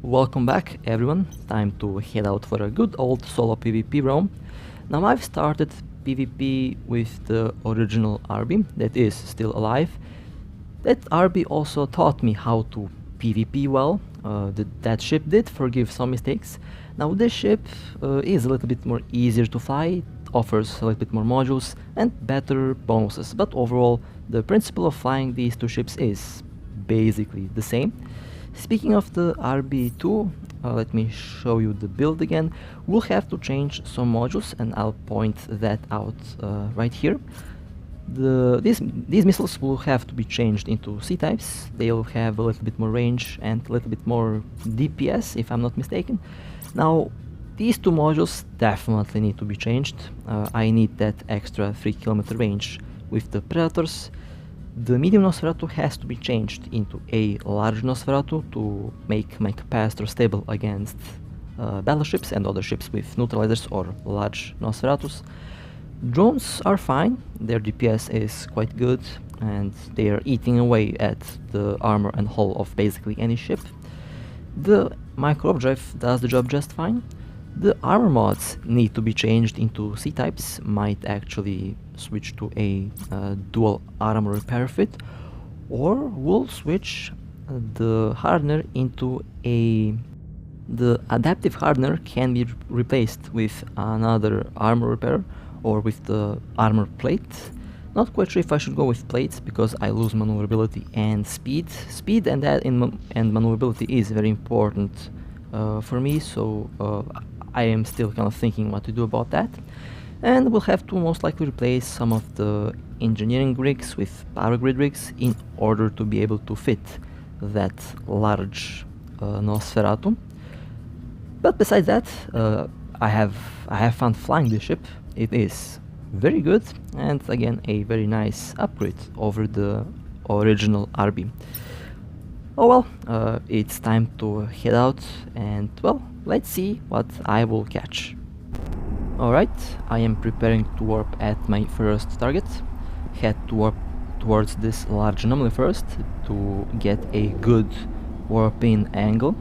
Welcome back everyone, time to head out for a good old solo PvP roam. Now I've started PvP with the original Arby that is still alive. That Arby also taught me how to PvP well. That ship did forgive some mistakes. Now this ship is a little bit more easier to fly, offers a little bit more modules and better bonuses, but overall the principle of flying these two ships is basically the same. Speaking of the RB2, let me show you the build again. We'll have to change some modules and I'll point that out right here. These missiles will have to be changed into C-types. They'll have a little bit more range and a little bit more DPS if I'm not mistaken. Now these two modules definitely need to be changed. I need that extra 3 km range with the Predators. The medium Nosferatu has to be changed into a large Nosferatu to make my capacitor stable against battleships and other ships with neutralizers or large Nosferatus. Drones are fine, their DPS is quite good and they are eating away at the armor and hull of basically any ship. The micro drive does the job just fine. The armor mods need to be changed into C-types, might actually switch to a dual armor repair fit, or we'll switch the hardener into the adaptive hardener can be replaced with another armor repair or with the armor plate. Not quite sure if I should go with plates because I lose maneuverability and speed. Speed and maneuverability is very important for me, so I am still kind of thinking what to do about that. And we'll have to most likely replace some of the engineering rigs with power grid rigs in order to be able to fit that large Nosferatu. But besides that, I have fun flying this ship. It is very good and again a very nice upgrade over the original Arby. Oh well, it's time to head out and well, let's see what I will catch. Alright, I am preparing to warp at my first target. Head to warp towards this large anomaly first to get a good warp-in angle.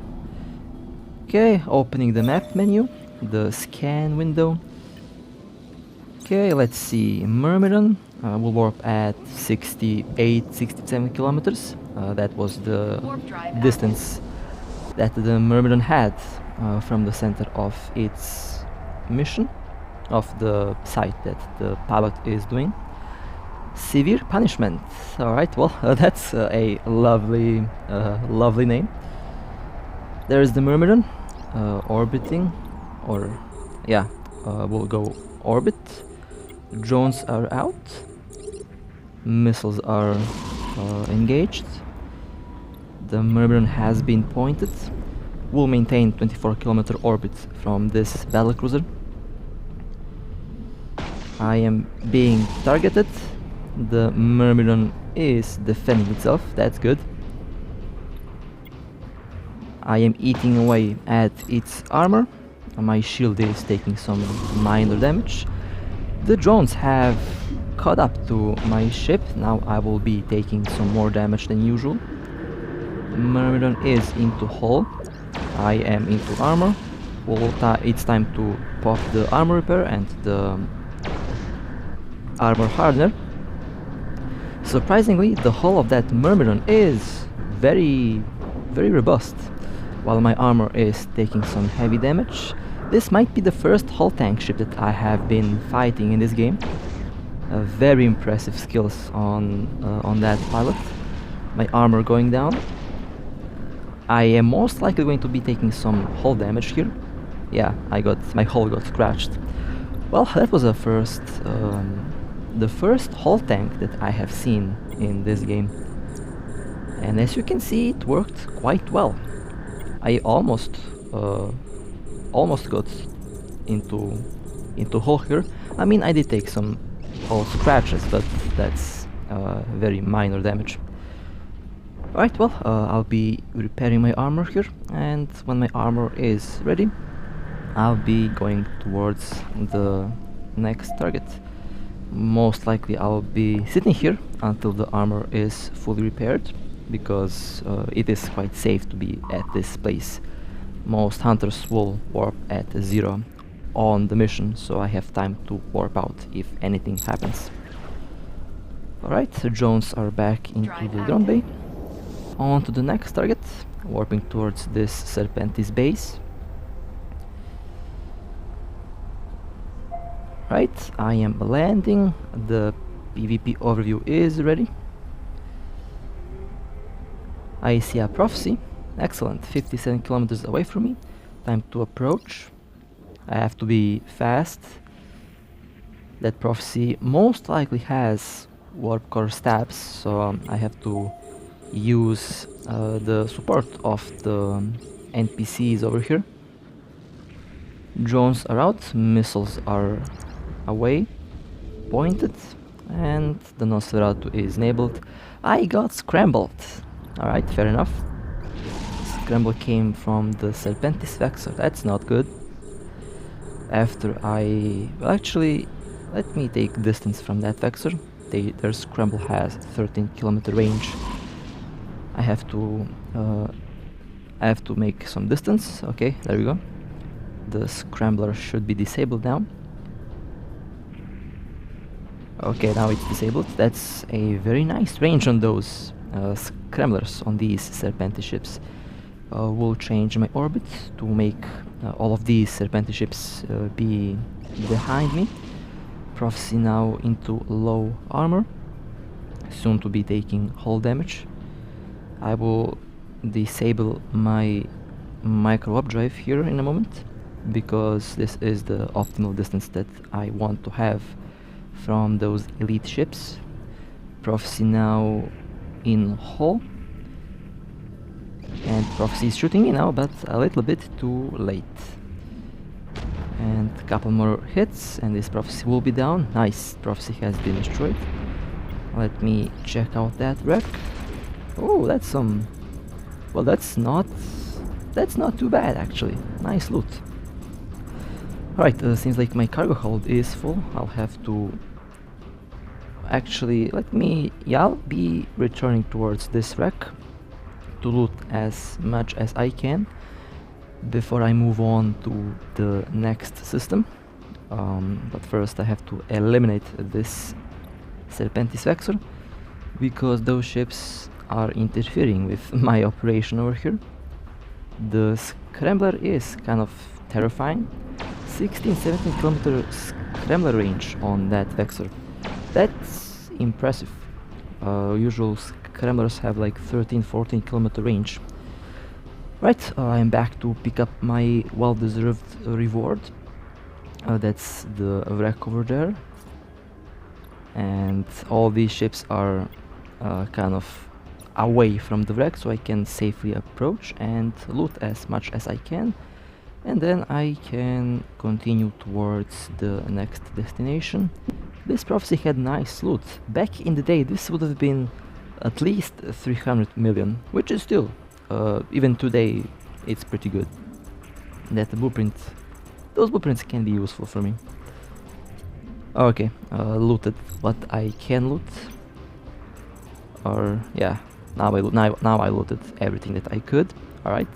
Okay, opening the map menu, the scan window. Okay, let's see, Myrmidon will warp at 67 kilometers. That was the distance that the Myrmidon had from the center of its mission, of the site that the pilot is doing. Severe punishment. Alright, well, that's a lovely name. There's the Myrmidon orbiting, or yeah, we'll go orbit. Drones are out. Missiles are engaged. The Myrmidon has been pointed. We'll maintain 24-kilometer orbit from this battlecruiser. I am being targeted. The Myrmidon is defending itself, that's good. I am eating away at its armor. My shield is taking some minor damage. The drones have caught up to my ship. Now I will be taking some more damage than usual. Myrmidon is into hull. I am into armor. It's time to pop the armor repair and the armor hardener. Surprisingly, the hull of that Myrmidon is very robust, while my armor is taking some heavy damage. This might be the first hull tank ship that I have been fighting in this game. Very impressive skills on that pilot. My armor going down. I am most likely going to be taking some hull damage here. Yeah, my hull got scratched. Well, that was the first hull tank that I have seen in this game. And as you can see, it worked quite well. I almost got into hull here. I mean, I did take some hull scratches, but that's very minor damage. Alright, well, I'll be repairing my armor here, and when my armor is ready, I'll be going towards the next target. Most likely I'll be sitting here until the armor is fully repaired, because it is quite safe to be at this place most hunters will warp at 0 on the mission, so I have time to warp out if anything happens. Alright, the drones are back into the drone bay. On to the next target, warping towards this Serpentis base. Right, I am landing, the PvP overview is ready. I see a prophecy, excellent, 57 kilometers away from me, time to approach. I have to be fast. That prophecy most likely has warp core stabs, so I have to use the support of the NPCs over here. Drones are out, missiles are away, pointed, and the Nosferatu is enabled. I got scrambled. Alright, fair enough. Scramble came from the Serpentis Vexor, that's not good. After I... well, actually, let me take distance from that Vexor. Their scramble has 13 kilometer range. I have to make some distance. Okay, there we go. The scrambler should be disabled now. Okay, now it's disabled. That's a very nice range on those scramblers on these Serpentis ships. We'll change my orbit to make all of these Serpentis ships be behind me. Prophecy now into low armor, soon to be taking hull damage. I will disable my micro warp drive here in a moment, because this is the optimal distance that I want to have from those elite ships. Prophecy now in hull, and Prophecy is shooting me now, but a little bit too late. And a couple more hits and this Prophecy will be down. Nice, Prophecy has been destroyed. Let me check out that wreck. Oh, that's some... well, that's not too bad actually. Nice loot. Alright, seems like my cargo hold is full. I'll have to... actually, I'll be returning towards this wreck to loot as much as I can before I move on to the next system. But first I have to eliminate this Serpentis Vexor, because those ships are interfering with my operation over here. The Scrambler is kind of terrifying. 16-17 kilometer Scrambler range on that Vexor. That's impressive. Usual Scramblers have like 13-14 kilometer range. Right, I'm back to pick up my well-deserved reward. That's the wreck over there. And all these ships are kind of away from the wreck, so I can safely approach and loot as much as I can. And then I can continue towards the next destination. This Prophecy had nice loot. Back in the day, this would have been at least 300 million, which is still, even today, it's pretty good. That blueprint, those blueprints can be useful for me. Okay, looted what I can loot. Or yeah, now I looted everything that I could. All right.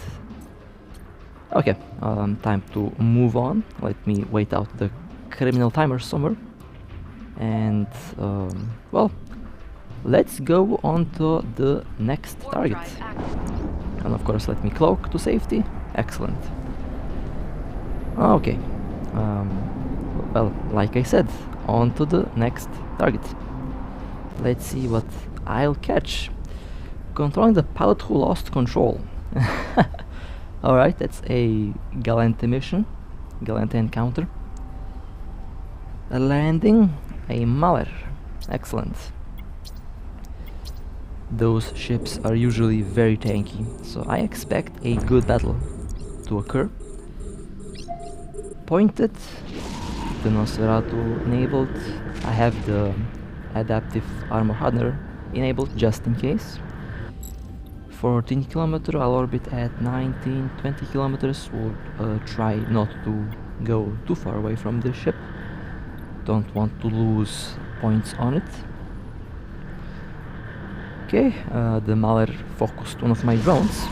Okay, time to move on. Let me wait out the criminal timer somewhere. And well, let's go on to the next target. And of course, let me cloak to safety. Excellent. Okay. Well, like I said, on to the next target. Let's see what I'll catch. Controlling the pilot who lost control. Alright, that's a Galente mission. Galente encounter. A landing. A Mahler. Excellent. Those ships are usually very tanky, so I expect a good battle to occur. Pointed. The Nosferatu enabled. I have the adaptive armor hardener enabled just in case. 14 kilometer, I'll orbit at 19-20 kilometers. We'll try not to go too far away from the ship. Don't want to lose points on it. Okay, the Mahler focused one of my drones.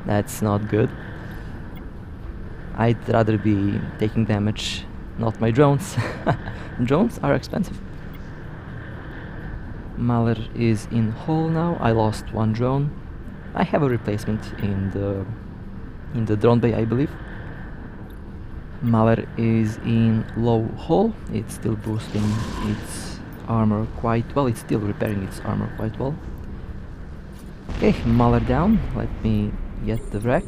That's not good. I'd rather be taking damage, not my drones. Drones are expensive. Mahler is in hole now. I lost one drone. I have a replacement in the drone bay, I believe. Mahler is in low hole. It's still boosting its armor quite well. It's still repairing its armor quite well. Okay, Mahler down. Let me get the wreck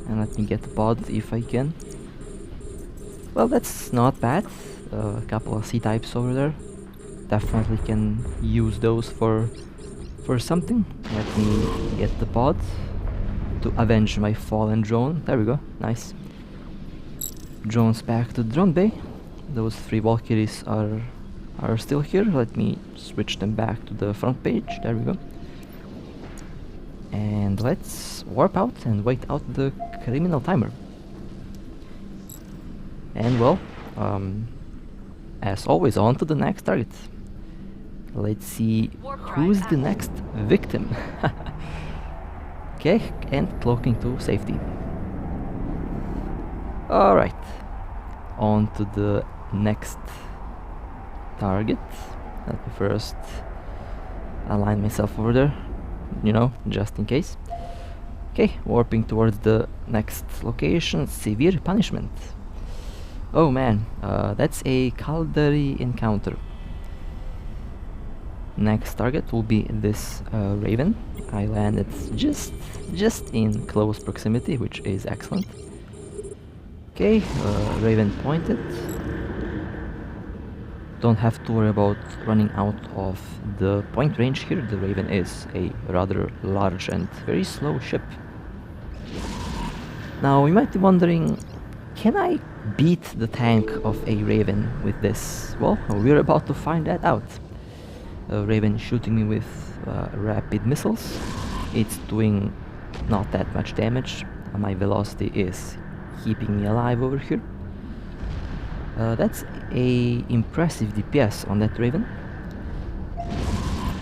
and let me get the pod if I can. Well, that's not bad. A couple of C-types over there. Definitely can use those for something. Let me get the pod to avenge my fallen drone. There we go. Nice. Drones back to the drone bay. Those 3 Valkyries are still here. Let me switch them back to the front page. There we go. And let's warp out and wait out the criminal timer. And well, as always, on to the next target. Let's see who's the next victim. Okay, and cloaking to safety. Alright, on to the next target. Let me first align myself over there, you know, just in case. Okay, warping towards the next location. Severe punishment. Oh man, that's a Caldari encounter. Next target will be this Raven. I landed just in close proximity, which is excellent. Okay, Raven pointed. Don't have to worry about running out of the point range here. The Raven is a rather large and very slow ship. Now you might be wondering, can I beat the tank of a Raven with this? Well, we're about to find that out. Raven shooting me with rapid missiles. It's doing not that much damage. My velocity is keeping me alive over here. That's a impressive DPS on that Raven.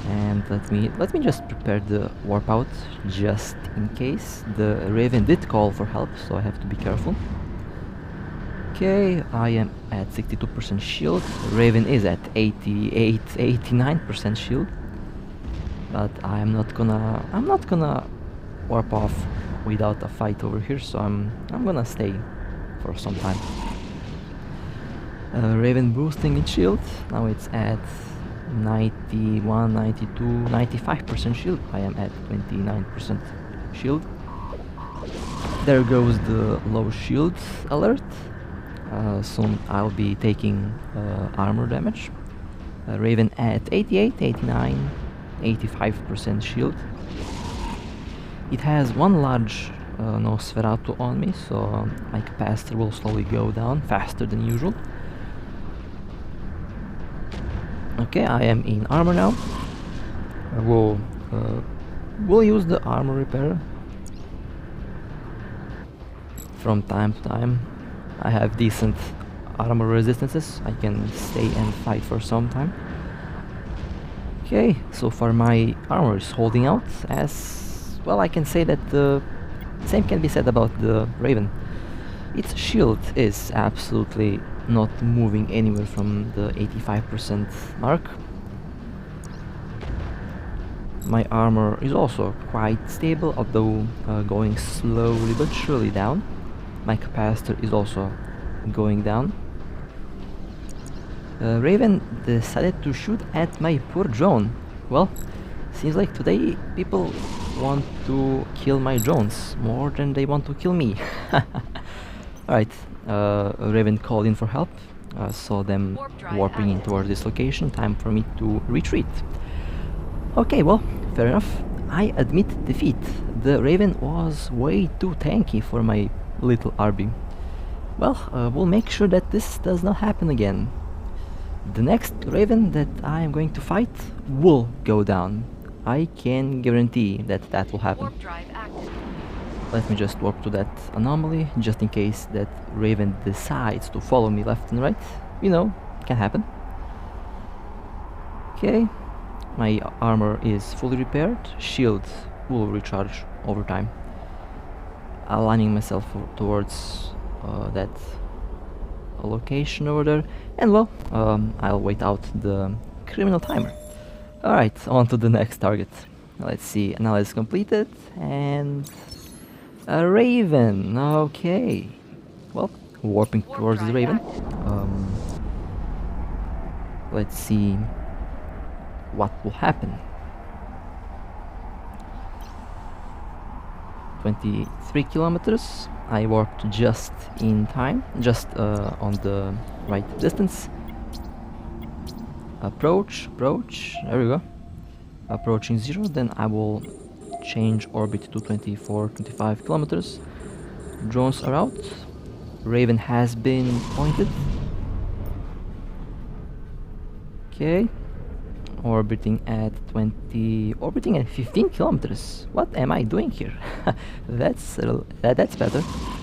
And let me just prepare the warp out just in case. The Raven did call for help, so I have to be careful. Okay, I am at 62% shield. Raven is at 89% shield. But I'm not gonna warp off without a fight over here, so I'm gonna stay for some time. Raven boosting its shield. Now it's at 91, 92, 95% shield. I am at 29% shield. There goes the low shield alert. Soon I'll be taking armor damage. Raven at 88, 89, 85% shield. It has one large Nosferatu on me, so my capacitor will slowly go down faster than usual. Okay, I am in armor now. We'll use the armor repair from time to time. I have decent armor resistances. I can stay and fight for some time. Okay, so far my armor is holding out. As well, I can say that the same can be said about the Raven. Its shield is absolutely not moving anywhere from the 85% mark. My armor is also quite stable, although going slowly but surely down. My capacitor is also going down. Raven decided to shoot at my poor drone. Well, seems like today people want to kill my drones more than they want to kill me. Alright, Raven called in for help. Saw them warping in towards this location. Time for me to retreat. Okay, well, fair enough. I admit defeat. The Raven was way too tanky for my little RB. Well, we'll make sure that this does not happen again. The next Raven that I am going to fight will go down. I can guarantee that that will happen. Let me just warp to that anomaly, just in case that Raven decides to follow me left and right. You know, can happen. Okay, my armor is fully repaired. Shield will recharge over time. Aligning myself towards that location over there, and well, I'll wait out the criminal timer. Alright, on to the next target. Let's see, analysis completed, and a raven. Okay, well, warping towards the raven. Let's see what will happen. 23 kilometers. I warped just in time, just on the right distance. Approach, there we go. Approaching 0, then I will change orbit to 25 kilometers. Drones are out. Raven has been pointed. Okay. Orbiting at 15 kilometers. What am I doing here? That's better.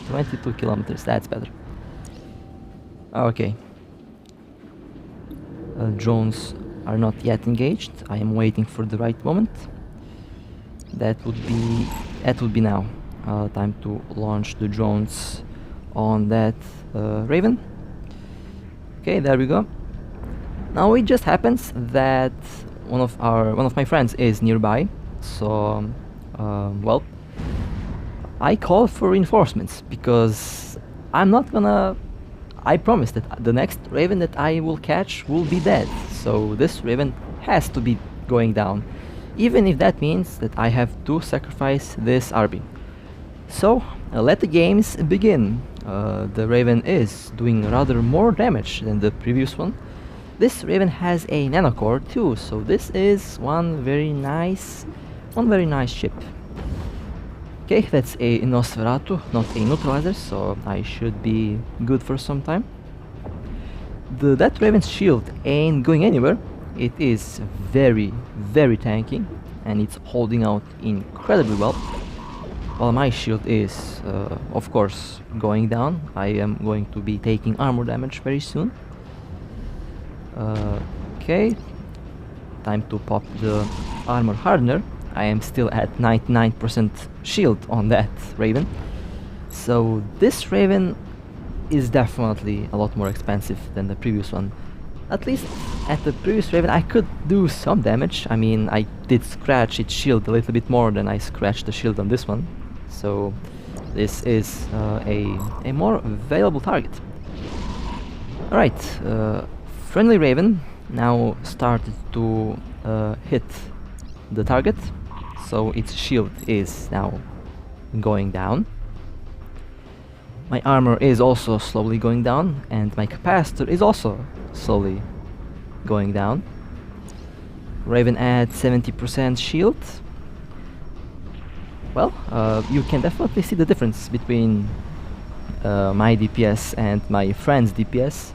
22 kilometers, that's better. Okay. Drones are not yet engaged. I am waiting for the right moment. That would be now. Time to launch the drones on that Raven. Okay, there we go. Now it just happens that one of my friends is nearby, so well, I call for reinforcements because I promise that the next Raven that I will catch will be dead. So this Raven has to be going down, even if that means that I have to sacrifice this Arby. So let the games begin. The Raven is doing rather more damage than the previous one. This Raven has a nanocore too, so this is one very nice ship. Okay, that's a Nosferatu, not a neutralizer, so I should be good for some time. That Raven's shield ain't going anywhere. It is very tanky, and it's holding out incredibly well. While my shield is, of course, going down. I am going to be taking armor damage very soon. Okay, time to pop the armor hardener. I am still at 99% shield on that Raven. So this Raven is definitely a lot more expensive than the previous one. At least at the previous Raven I could do some damage. I mean, I did scratch its shield a little bit more than I scratched the shield on this one. So this is a more valuable target. Alright, friendly Raven now started to hit the target, so its shield is now going down. My armor is also slowly going down, and my capacitor is also slowly going down. Raven at 70% shield. Well, you can definitely see the difference between my DPS and my friend's DPS.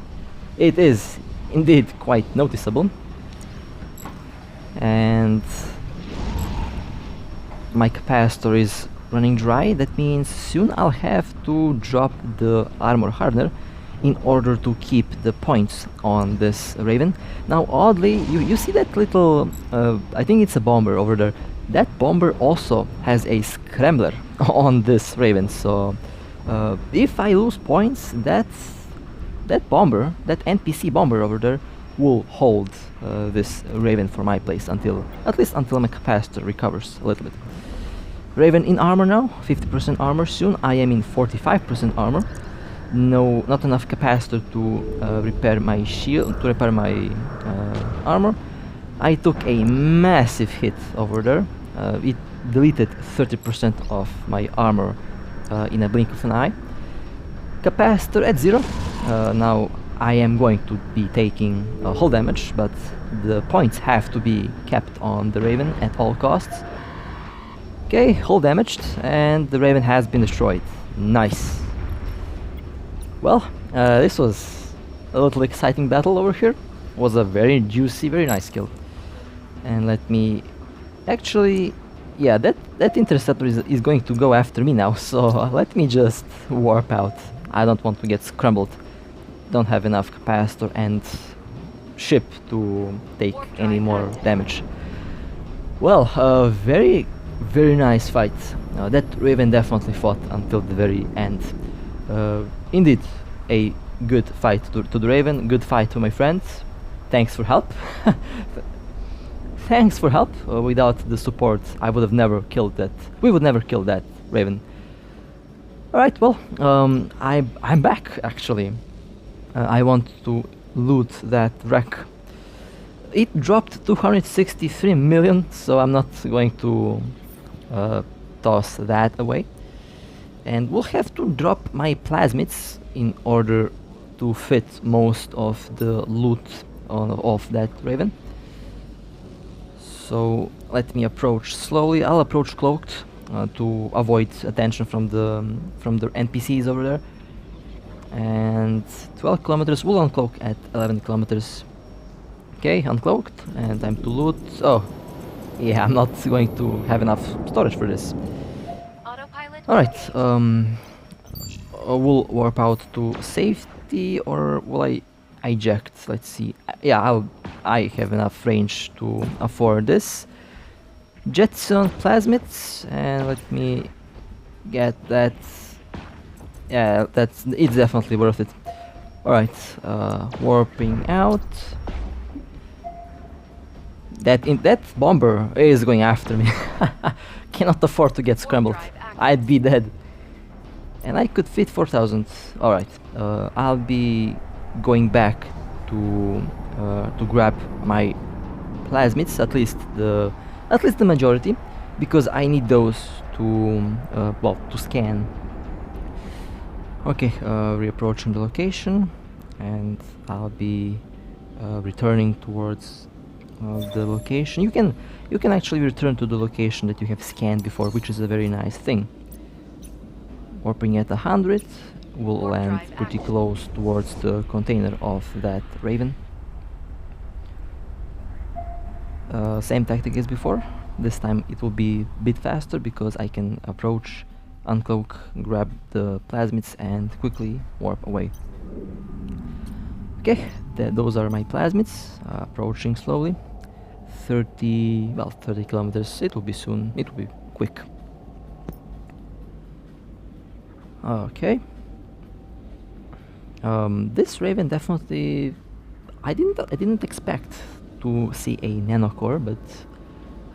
It is indeed quite noticeable. And my capacitor is running dry. That means soon I'll have to drop the armor hardener in order to keep the points on this Raven. Now oddly, you see that little, I think it's a bomber over there. That bomber also has a scrambler on this Raven, so if I lose points, that bomber, that NPC bomber over there, will hold this Raven for my place at least until my capacitor recovers a little bit. Raven in armor now, 50% armor. Soon I am in 45% armor. No, not enough capacitor to repair my shield, to repair my armor. I took a massive hit over there. It deleted 30% of my armor in a blink of an eye. Capacitor at 0. Now I am going to be taking hull damage, but the points have to be kept on the Raven at all costs. Okay, hull damaged, and the Raven has been destroyed. Nice. Well, this was a little exciting battle over here. It was a very juicy, very nice kill. And let me... Actually, yeah, that interceptor is going to go after me now, so let me just warp out. I don't want to get scrambled. Don't have enough capacitor and ship to take any more damage. Well, very nice fight. That Raven definitely fought until the very end. Indeed, a good fight to the Raven, good fight to my friends. Thanks for help. Thanks for help. Without the support, I would have never killed that. We would never kill that Raven. Alright, well, I'm back actually. I want to loot that wreck. It dropped 263 million, so I'm not going to toss that away. And we'll have to drop my plasmids in order to fit most of the loot of that Raven. So let me approach slowly. I'll approach cloaked to avoid attention from the NPCs over there. And 12 kilometers. We'll uncloak at 11 kilometers. Okay, uncloaked, and time to loot. Oh, yeah, I'm not going to have enough storage for this. Alright, we'll warp out to safety, or will I eject? Let's see. Yeah, I have enough range to afford this. Jetson plasmids, and let me get that. Yeah, it's definitely worth it. Alright, warping out. That bomber is going after me. Cannot afford to get scrambled. I'd be dead. And I could fit 4,000. Alright, I'll be going back to grab my plasmids, at least the majority, because I need those to to scan. Okay, reapproaching the location, and I'll be returning towards the location. You can actually return to the location that you have scanned before, which is a very nice thing. Warping at 100, we'll land pretty close towards the container of that Raven. Same tactic as before. This time it will be a bit faster because I can approach, uncloak, grab the plasmids and quickly warp away. Okay, those are my plasmids, approaching slowly. 30 kilometers, it will be soon, it will be quick. Okay. This Raven definitely, I didn't expect to see a nanocore, but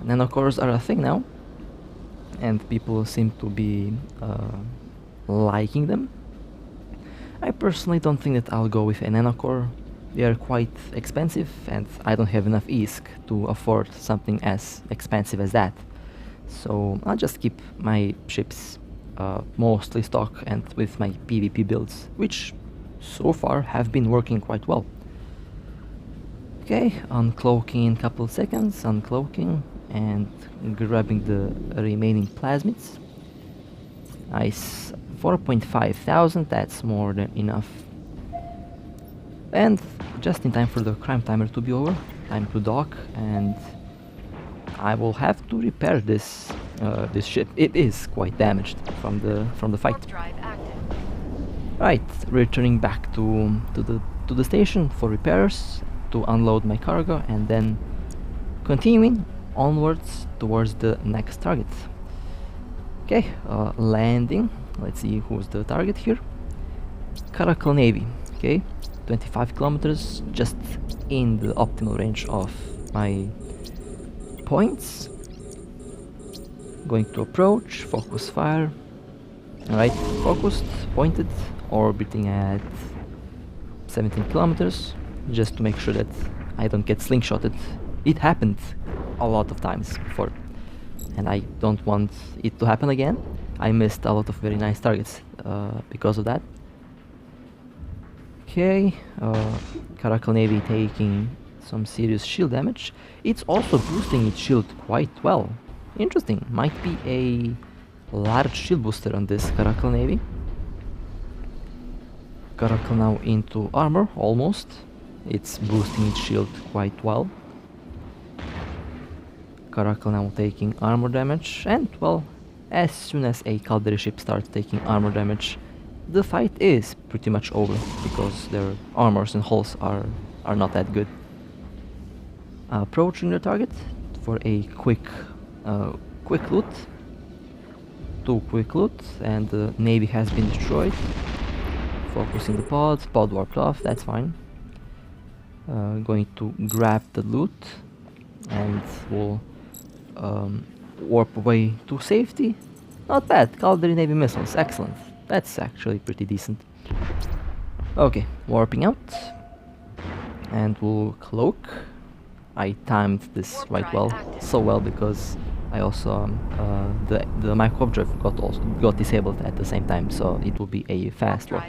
nanocores are a thing now, and people seem to be liking them. I personally don't think that I'll go with a nanocore. They are quite expensive, and I don't have enough ISK to afford something as expensive as that. So I'll just keep my ships mostly stock and with my PvP builds, which so far have been working quite well. Okay, uncloaking in a couple of seconds, uncloaking and grabbing the remaining plasmids. Nice, 4,500, that's more than enough. And just in time for the crime timer to be over, time to dock, and I will have to repair this this ship. It is quite damaged from the fight. Right, returning back to the station for repairs, to unload my cargo, and then continuing onwards towards the next target. Okay, landing. Let's see who's the target here. Caracal Navy. Okay, 25 kilometers, just in the optimal range of my points. Going to approach, focus fire. Alright, focused, pointed, orbiting at 17 kilometers, just to make sure that I don't get slingshotted. It happened a lot of times before, and I don't want it to happen again. I missed a lot of very nice targets because of that. Okay, Caracal Navy taking some serious shield damage. It's also boosting its shield quite well. Interesting, might be a large shield booster on this Caracal Navy. Caracal now into armor, almost. It's boosting its shield quite well. Caracal now taking armor damage, and well, as soon as a Caldera ship starts taking armor damage, the fight is pretty much over, because their armors and hulls are not that good. Approaching the target for a quick loot. 2 quick loot, and the navy has been destroyed. Focusing the pod. Pod warped off, that's fine. Going to grab the loot and we'll warp away to safety. Not bad, Cavalry Navy missiles, excellent. That's actually pretty decent. Okay, warping out. And we'll cloak. I timed this right well, so well because I also the micro drive got disabled at the same time, so it will be a fast warp.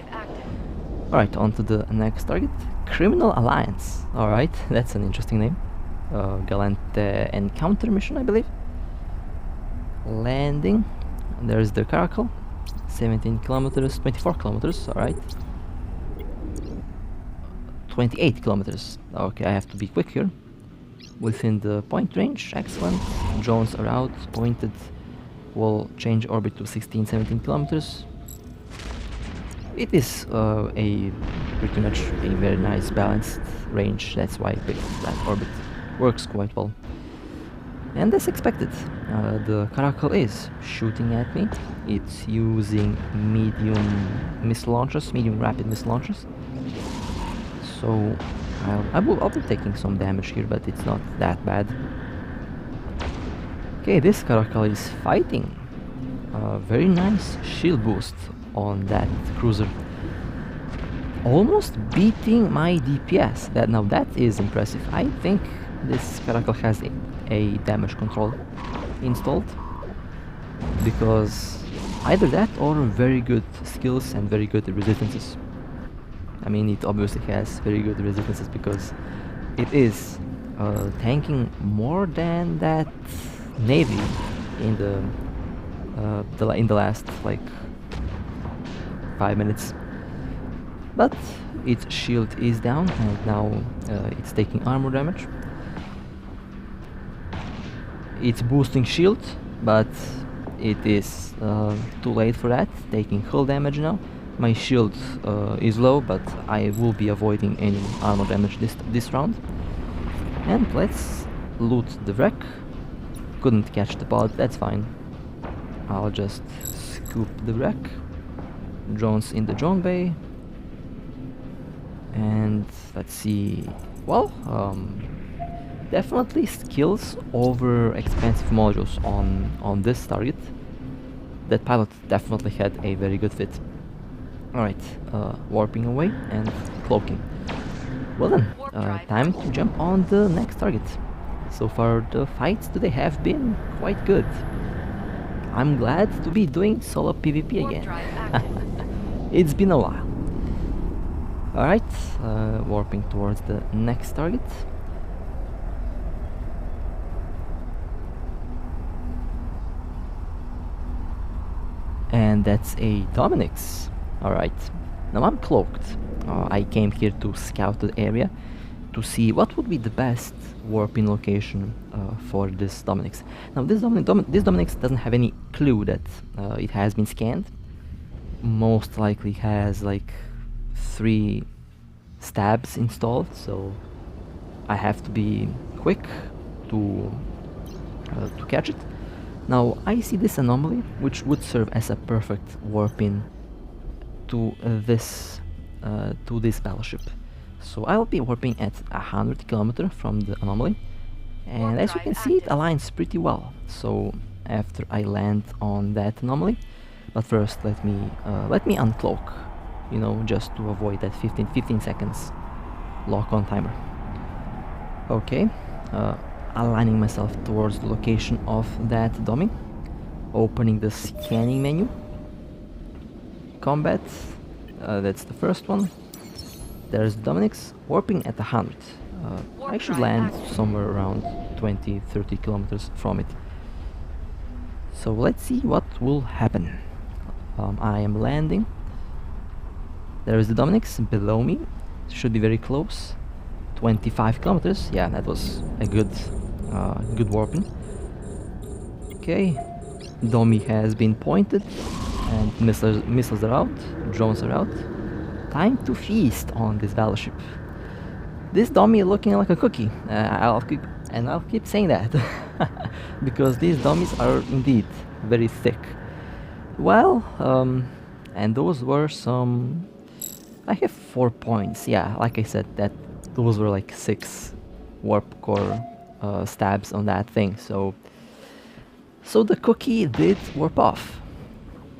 Alright, on to the next target. Criminal Alliance. Alright, that's an interesting name. Galante encounter mission, I believe. Landing. There's the Caracal. 17 kilometers, 24 kilometers, alright. 28 kilometers. Okay, I have to be quick here. Within the point range, excellent. Drones are out, pointed. We'll change orbit to 16, 17 kilometers. It is a pretty much a very nice balanced range, that's why I picked that orbit. Works quite well. And as expected, the Caracal is shooting at me. It's using medium missile launchers, medium rapid missile launchers. So I'll be taking some damage here, but it's not that bad. Okay, this Caracal is fighting. Very nice shield boost on that cruiser. Almost beating my DPS. Now that is impressive. I think this Caracal has a damage control installed, because either that or very good skills and very good resistances. I mean, it obviously has very good resistances because it is tanking more than that Navy in the last like 5 minutes. But its shield is down and now it's taking armor damage. It's boosting shield, but it is too late for that, taking hull damage now. My shield is low, but I will be avoiding any armor damage this round. And let's loot the wreck. Couldn't catch the pod, that's fine. I'll just scoop the wreck. Drones in the drone bay. And let's see. Well, definitely skills over expensive modules on this target. That pilot definitely had a very good fit. Alright, warping away and cloaking. Well then, time to jump on the next target. So far the fights today have been quite good. I'm glad to be doing solo PvP again. It's been a while. Alright, warping towards the next target. And that's a Dominic's. Alright, now I'm cloaked. I came here to scout the area to see what would be the best warping location for this Dominic's. Now this Dominic's doesn't have any clue that it has been scanned. Most likely has like 3 stabs installed, so I have to be quick to catch it. Now I see this anomaly, which would serve as a perfect warping to this battleship. So I'll be warping at 100 km from the anomaly, and as you can see, it aligns pretty well. So after I land on that anomaly, but first let me uncloak, you know, just to avoid that 15 seconds lock on timer. Okay, aligning myself towards the location of that dummy, opening the scanning menu. Combat, that's the first one. There's Dominic's, warping at 100. I should land somewhere around 20-30 kilometers from it. So let's see what will happen. I am landing. There is the Dominic's below me. Should be very close. 25 kilometers. Yeah, that was a good warping. Okay, Domi has been pointed, and missiles are out. Drones are out. Time to feast on this battleship. This Domi is looking like a cookie. I'll keep saying that because these dummies are indeed very thick. Well, and those were some I have 4 points. Yeah, like I said, that those were like 6 warp core stabs on that thing. So the cookie did warp off.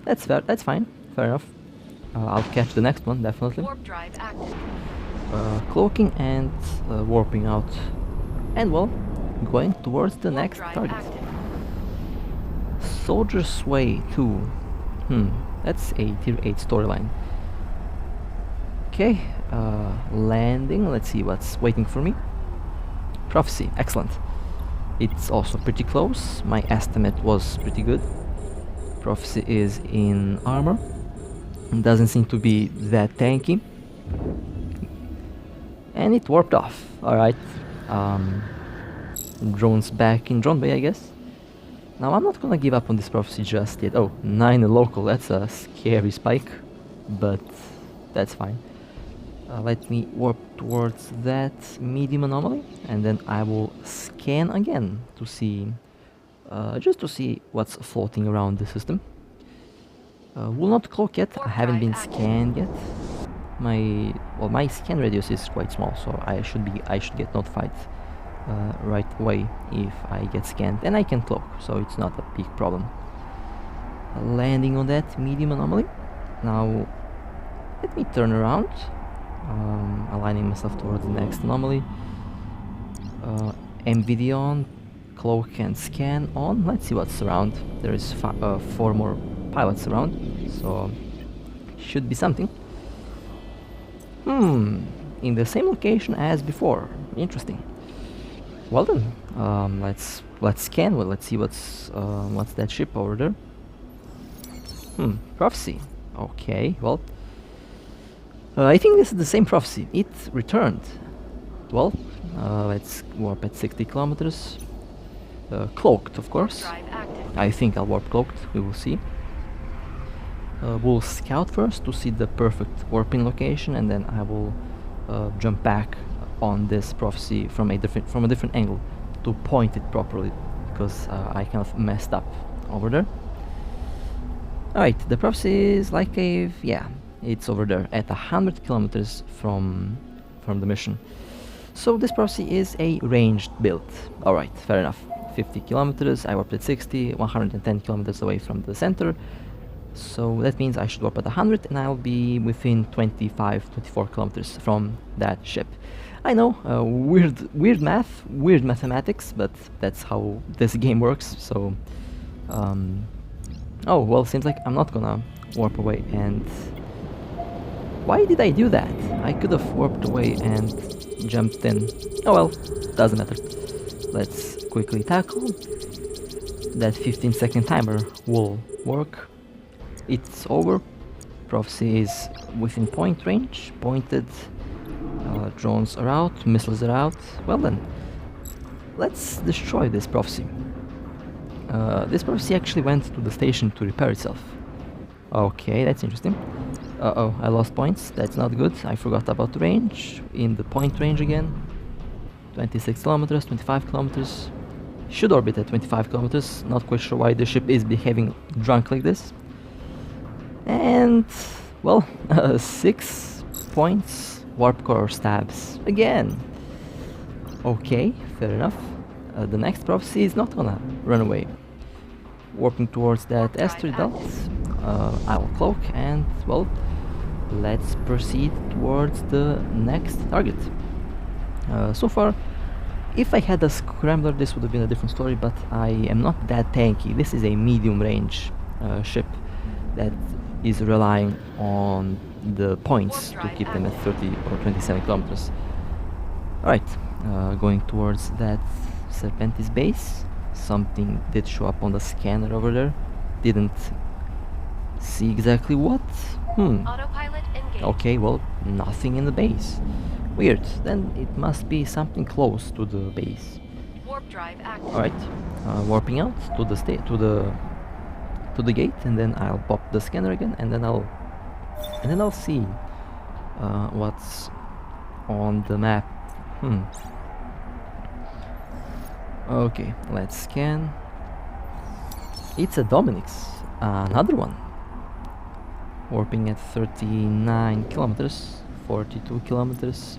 That's fair. That's fine. Fair enough. I'll catch the next one definitely. Warp drive active. Cloaking and warping out, and well, going towards the Warp next drive target. active. Soldier Sway 2. That's a tier 8 storyline. Okay, landing. Let's see what's waiting for me. Prophecy, excellent. It's also pretty close. My estimate was pretty good. Prophecy is in armor. Doesn't seem to be that tanky. And it warped off. Alright. Drone's back in drone bay, I guess. Now I'm not gonna give up on this prophecy just yet. Oh, 9 local, that's a scary spike. But that's fine. Let me warp towards that medium anomaly, and then I will scan again to see, just to see what's floating around the system. Will not cloak yet. I haven't been scanned yet. My scan radius is quite small, so I should get notified right away if I get scanned, and I can cloak, so it's not a big problem. Landing on that medium anomaly. Now let me turn around. Aligning myself towards the next anomaly. MVD on, cloak and scan on. Let's see what's around. There is 4 more pilots around, so should be something. In the same location as before. Interesting. Well then, let's scan. Well, let's see what's that ship over there. Prophecy. Okay. Well. I think this is the same prophecy. It returned. Well, let's warp at 60 kilometers. Cloaked, of course. I think I'll warp cloaked. We will see. We'll scout first to see the perfect warping location, and then I will jump back on this prophecy from a different angle to point it properly, because I kind of messed up over there. Alright, the prophecy is like a it's over there at 100 kilometers from the mission. So this prophecy is a ranged build. Alright, fair enough. 50 kilometers, I warped at 60, 110 kilometers away from the center. So that means I should warp at 100 and I'll be within 24 kilometers from that ship. I know, weird math, weird mathematics, but that's how this game works, so... oh, well, seems like I'm not gonna warp away, and... Why did I do that? I could have warped away and jumped in. Oh well, doesn't matter. Let's quickly tackle. That 15-second timer will work. It's over. Prophecy is within point range. Pointed. Drones are out. Missiles are out. Well then, let's destroy this prophecy. This prophecy actually went to the station to repair itself. Okay, that's interesting. Uh-oh, I lost points. That's not good. I forgot about the range. In the point range again. 26 kilometers, 25 kilometers. Should orbit at 25 kilometers. Not quite sure why the ship is behaving drunk like this. And, well, 6 points. Warp core stabs. Again. Okay, fair enough. The next prophecy is not gonna run away. Warping towards that asteroid belt. I will cloak and, well, let's proceed towards the next target. So far, if I had a scrambler, this would have been a different story, but I am not that tanky. This is a medium range ship that is relying on the points to keep them at 30 or 27 kilometers. Alright, going towards that Serpentis base. Something did show up on the scanner over there. Didn't see exactly what. Autopilot engaged. Okay, well, nothing in the base. Weird. Then it must be something close to the base. Warp drive active. All right, warping out to the to the gate, and then I'll pop the scanner again, and then I'll see what's on the map. Okay, let's scan. It's a Dominic's, another one. warping at 39 kilometers, 42 kilometers.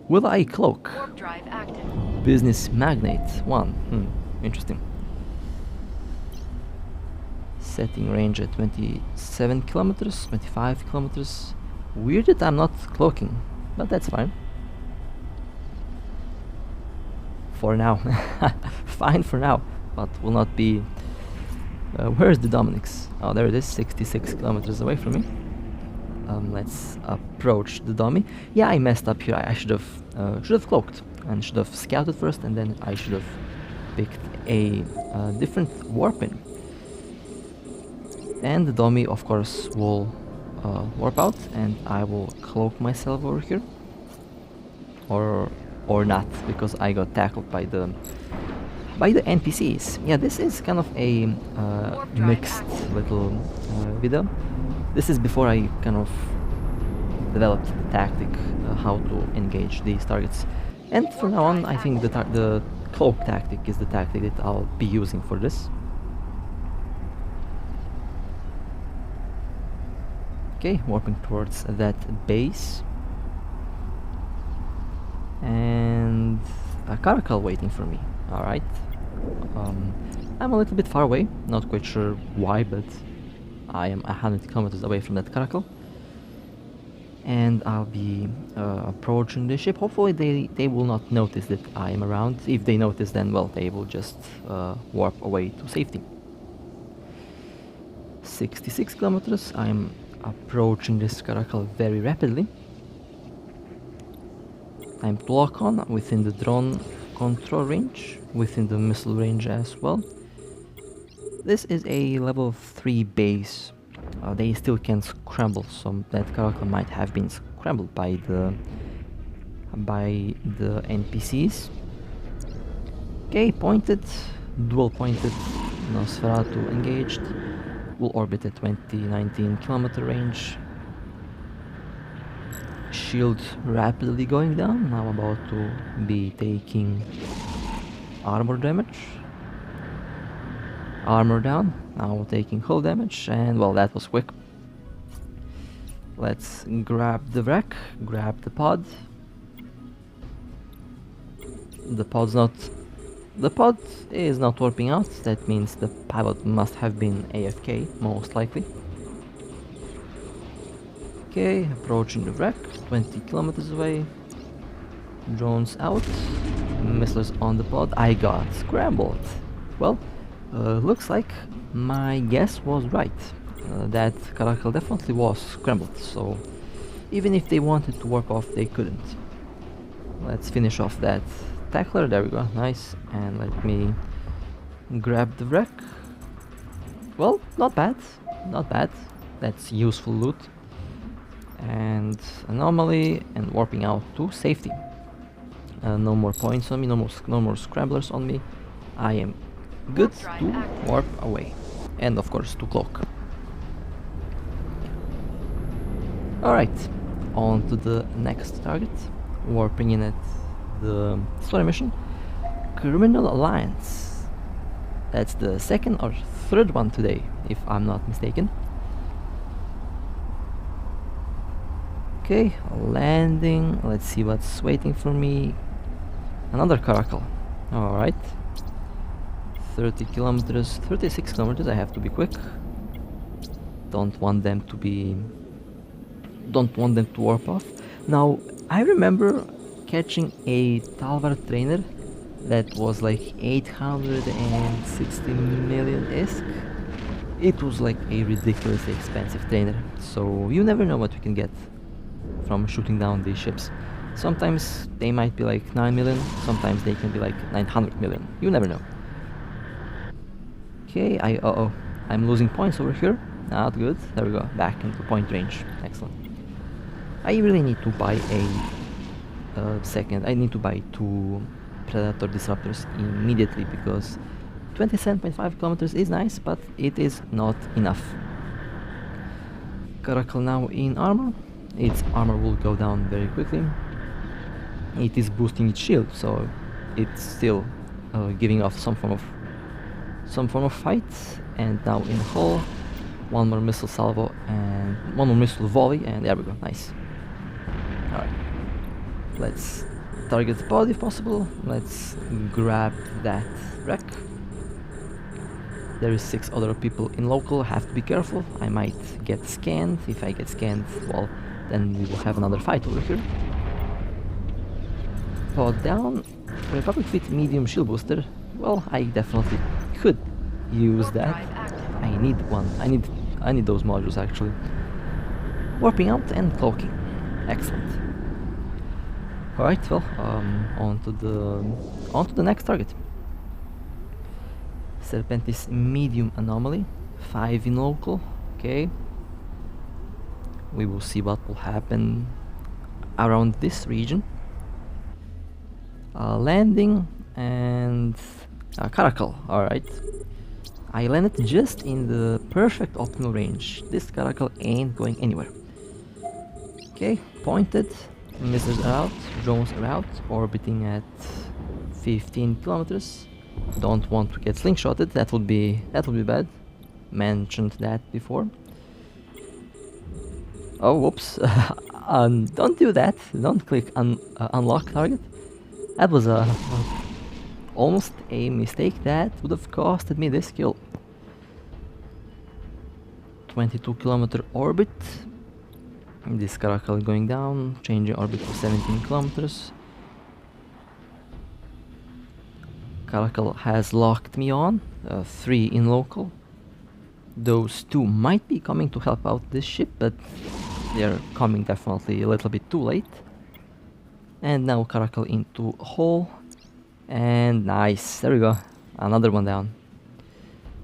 Will I cloak? Warp drive active. Business magnate 1. Interesting. Setting range at 27 kilometers, 25 kilometers. Weird that I'm not cloaking, but that's fine. For now. Fine for now, but will not be... where's the Dominic's? Oh, there it is, 66 kilometers away from me. Let's approach the dummy. Yeah, I messed up here. I should have cloaked and should have scouted first, and then I should have picked a different warp in. And the dummy, of course, will warp out, and I will cloak myself over here, or not, because I got tackled by the NPCs. Yeah, this is kind of a mixed little video. This is before I kind of developed the tactic, how to engage these targets. And from now on, I think the cloak tactic is the tactic that I'll be using for this. Okay, warping towards that base. And a caracal waiting for me. Alright. I'm a little bit far away, not quite sure why, but I am 100 kilometers away from that caracal. And I'll be approaching the ship. Hopefully they will not notice that I am around. If they notice, then, well, they will just warp away to safety. 66 kilometers. I'm approaching this caracal very rapidly. Time to lock on within the drone control range, within the missile range as well. This is a level 3 base. They still can scramble, so that caracal might have been scrambled by the NPCs. Okay, pointed, dual pointed, Nosferatu engaged. Will orbit at 19 kilometer range. Shield rapidly going down. Now about to be taking armor damage. Armor down. Now taking hull damage, and well, that was quick. Let's grab the wreck, grab the pod. The pod is not warping out. That means the pilot must have been AFK, most likely. Okay, approaching the wreck, 20 kilometers away. Drones out, missiles on the pod. I got scrambled. Well, looks like my guess was right. That caracal definitely was scrambled, so even if they wanted to warp off, they couldn't. Let's finish off that tackler. There we go, nice. And let me grab the wreck. Well, not bad, not bad. That's useful loot. And anomaly, and warping out to safety. No more points on me, no more scramblers on me. I am good to warp away, and of course to cloak. Alright, on to the next target. Warping in at the story mission. Criminal Alliance. That's the second or third one today, if I'm not mistaken. Okay, landing. Let's see what's waiting for me. Another caracal. Alright. 30 kilometers, 36 kilometers. I have to be quick. Don't want them to warp off. Now, I remember catching a Talvar trainer that was like 860 million ISK. It was like a ridiculously expensive trainer, so you never know what you can get from shooting down these ships. Sometimes they might be like 9 million, sometimes they can be like 900 million. You never know. Okay, I'm losing points over here. Not good. There we go, back into point range. Excellent. I really need to buy I need to buy 2 Predator Disruptors immediately, because 27.5 kilometers is nice, but it is not enough. Caracal now in armor. Its armor will go down very quickly. It is boosting its shield, so it's still giving off some form of fight. and now in the hull. One more missile salvo and one more missile volley, and there we go, nice. Alright, let's target the pod if possible. Let's grab that wreck. There is 6 other people in local, have to be careful. I might get scanned. If I get scanned, well, then we will have another fight over here. Pod down. Republic Fleet medium shield booster. Well, I definitely could use Warp that. drive active. I need one. I need those modules actually. Warping out and cloaking. Excellent. Alright, well, on to the next target. Serpentis medium anomaly, 5 in local. Okay. We will see what will happen around this region. Landing and Caracal. Alright. I landed just in the perfect optimal range. This Caracal ain't going anywhere. Okay, pointed. Missiles are out, drones are out, orbiting at 15 kilometers. Don't want to get slingshotted. That would be bad. Mentioned that before. Oh, whoops! Don't do that. Don't click unlock target. That was almost a mistake that would have costed me this kill. 22 kilometer orbit. This Caracal going down, changing orbit to 17 kilometers. Caracal has locked me on, 3 in local. Those 2 might be coming to help out this ship, but they're coming definitely a little bit too late. And now Caracal into hull, and nice, there we go, another one down.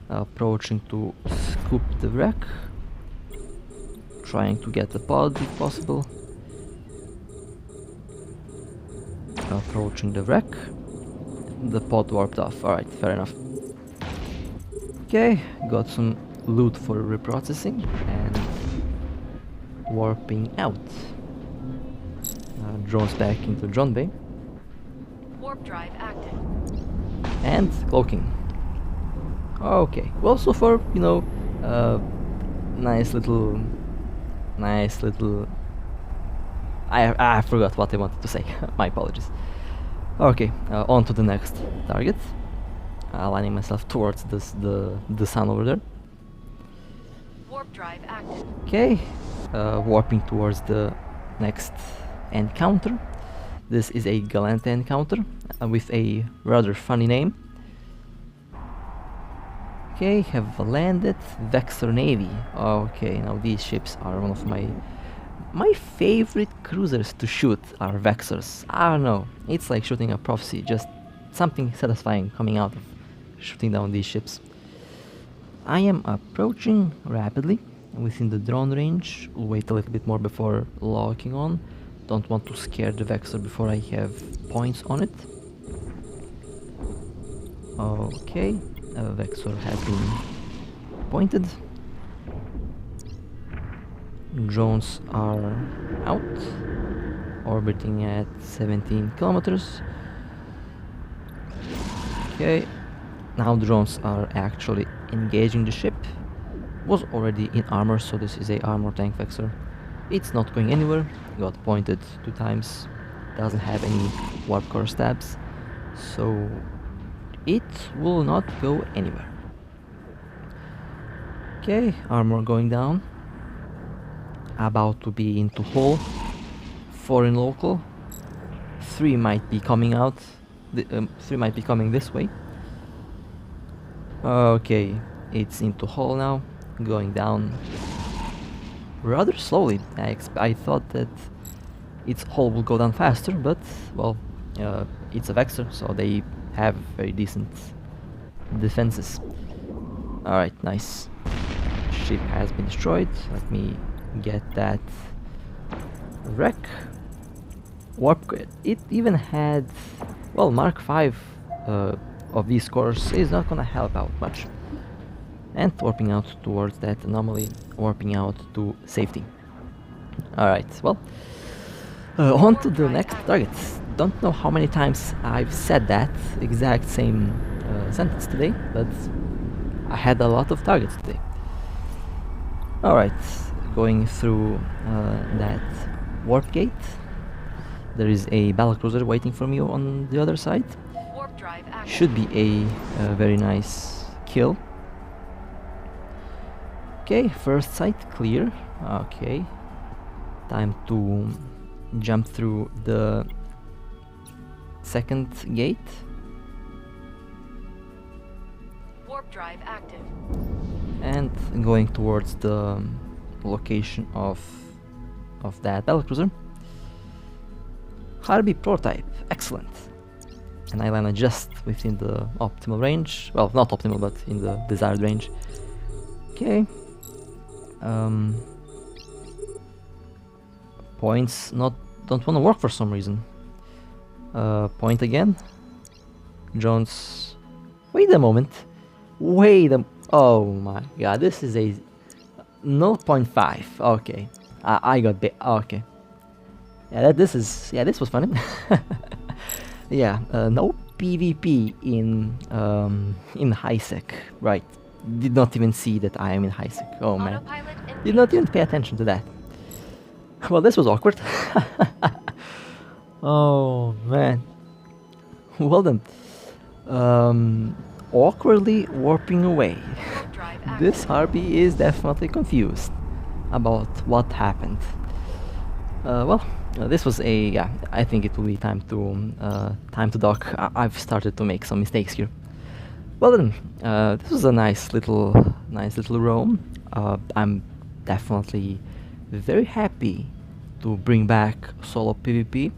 Approaching to scoop the wreck. Trying to get the pod if possible. Approaching the wreck. The pod warped off. Alright, fair enough. Okay, got some loot for reprocessing and warping out. Drones back into drone bay. Warp drive active. And cloaking. Okay, well, so far, you know, nice little. I forgot what I wanted to say. My apologies. Okay, on to the next target. Aligning myself towards the sun over there. Warp drive active. Okay, warping towards the next encounter. This is a Galante encounter with a rather funny name. Okay, have landed. Vexor Navy. Okay, now these ships are one of my favorite cruisers to shoot are Vexors. I don't know, it's like shooting a prophecy, just something satisfying coming out of shooting down these ships. I am approaching rapidly within the drone range. We'll wait a little bit more before locking on. Don't want to scare the Vexor before I have points on it. Okay. Vexor has been pointed. Drones are out, orbiting at 17 kilometers. Okay, now the drones are actually engaging the ship. Was already in armor, so this is a armor tank Vexor. It's not going anywhere. Got pointed 2 times. Doesn't have any warp core stabs, so it will not go anywhere. Okay, armor going down. About to be into hull. 4 in local. 3 might be coming out. 3 might be coming this way. Okay, it's into hull now. Going down rather slowly. I thought that its hull will go down faster, but well, it's a Vexor, so they have very decent defenses. Alright, nice. Ship has been destroyed. Let me get that wreck. Warp grid. It even had, well, Mark 5 of these cores is not gonna help out much. And warping out towards that anomaly, warping out to safety. Alright, well, on to the next target. Don't know how many times I've said that exact same sentence today, but I had a lot of targets today. Alright, going through that warp gate. There is a battlecruiser waiting for me on the other side. Warp drive active. Should be a very nice kill. Okay, first sight clear. Okay, time to jump through the second gate. Warp drive active. And going towards the location of that battlecruiser. Harby prototype, excellent. And I landed just within the optimal range. Well, not optimal, but in the desired range. Okay. Points don't want to work for some reason. Point again. Jones. Wait a moment. Oh my god, this is a 0.5. Okay, I got bit. Okay, yeah, this was funny. Yeah, no PvP in high sec. Right, did not even see that I am in high sec. Oh man, Autopilot did not even pay attention to that. Well, this was awkward. Oh man. Well done. Awkwardly warping away. Warp drive active. This Harby is definitely confused about what happened. This was yeah. I think it will be time to dock. I've started to make some mistakes here. Well then, this was a nice little roam. I'm definitely very happy to bring back solo PvP.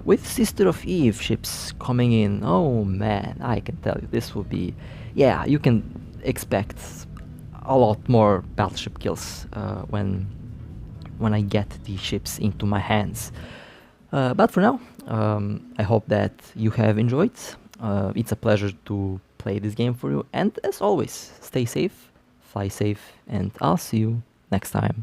With Sister of Eve ships coming in, oh man, I can tell you this will be, yeah, you can expect a lot more battleship kills when I get these ships into my hands. But for now, I hope that you have enjoyed. It's a pleasure to play this game for you, and as always, stay safe, fly safe, and I'll see you next time.